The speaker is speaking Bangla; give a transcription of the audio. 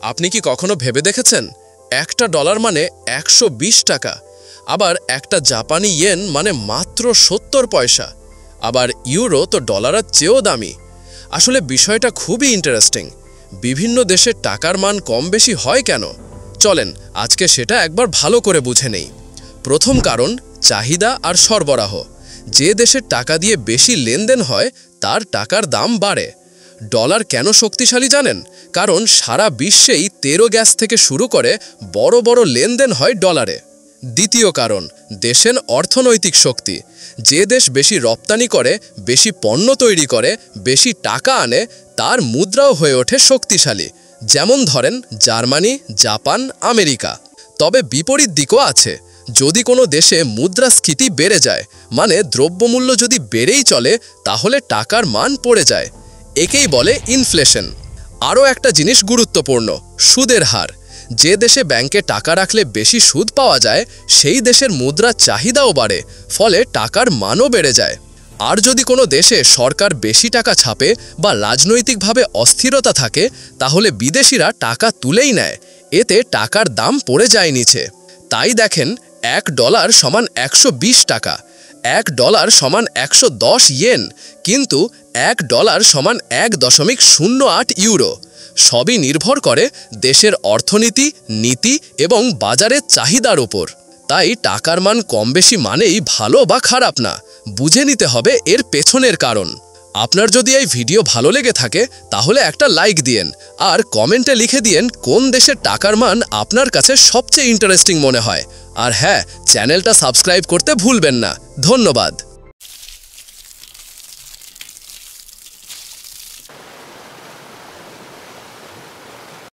আপনি কি কখনো ভেবে দেখেছেন একটা ডলার মানে 120 টাকা, আবার একটা জাপানি ইয়েন মানে মাত্র 70 পয়সা, আবার ইউরো তো ডলারের চেয়েও দামি। আসলে বিষয়টা খুবই ইন্টারেস্টিং। বিভিন্ন দেশের টাকার মান কম বেশি হয় কেন? চলেন আজকে সেটা একবার ভালো করে বুঝে নেই। প্রথম কারণ চাহিদা আর সরবরাহ। যে দেশের টাকা দিয়ে বেশি লেনদেন হয় তার টাকার দাম বাড়ে। ডলার কেন শক্তিশালী জানেন? কারণ সারা বিশ্বেই তেল গ্যাস থেকে শুরু করে বড় বড় লেনদেন হয় ডলারে। দ্বিতীয় কারণ দেশের অর্থনৈতিক শক্তি। যে দেশ বেশি রপ্তানি করে, বেশি পণ্য তৈরি করে, বেশি টাকা আনে, তার মুদ্রাও হয়ে ওঠে শক্তিশালী। যেমন ধরেন জার্মানি, জাপান, আমেরিকা। তবে বিপরীত দিকও আছে। যদি কোনো দেশে মুদ্রাস্ফীতি বেড়ে যায়, মানে দ্রব্যমূল্য যদি বেড়েই চলে, তাহলে টাকার মান পড়ে যায়। একেই বলে ইনফ্লেশন। আরও একটা জিনিস গুরুত্বপূর্ণ, সুদের হার। যে দেশে ব্যাংকে টাকা রাখলে বেশি সুদ পাওয়া যায়, সেই দেশের মুদ্রার চাহিদাও বাড়ে, ফলে টাকার মানও বেড়ে যায়। আর যদি কোনো দেশে সরকার বেশি টাকা ছাপে বা রাজনৈতিকভাবে অস্থিরতা থাকে, তাহলে বিদেশিরা টাকা তুলেই নেয়। এতে টাকার দাম পড়ে যায় নিচে। তাই দেখেন, $1 সমান 120 টাকা, $1 সমান 110 ইয়েন, কিন্তু $1 সমান 1.08 ইউরো। সবই নির্ভর করে দেশের অর্থনীতি, নীতি এবং বাজারের চাহিদার ওপর। তাই টাকার মান কম বেশি মানেই ভালো বা খারাপ না, বুঝে নিতে হবে এর পেছনের কারণ। আপনার যদি এই ভিডিও ভালো লেগে থাকে তাহলে একটা লাইক দিয়েন, আর কমেন্টে লিখে দিয়েন কোন দেশের টাকার মান আপনার কাছে সবচেয়ে ইন্টারেস্টিং মনে হয়। আর হ্যাঁ, চ্যানেলটা সাবস্ক্রাইব করতে ভুলবেন না। ধন্যবাদ।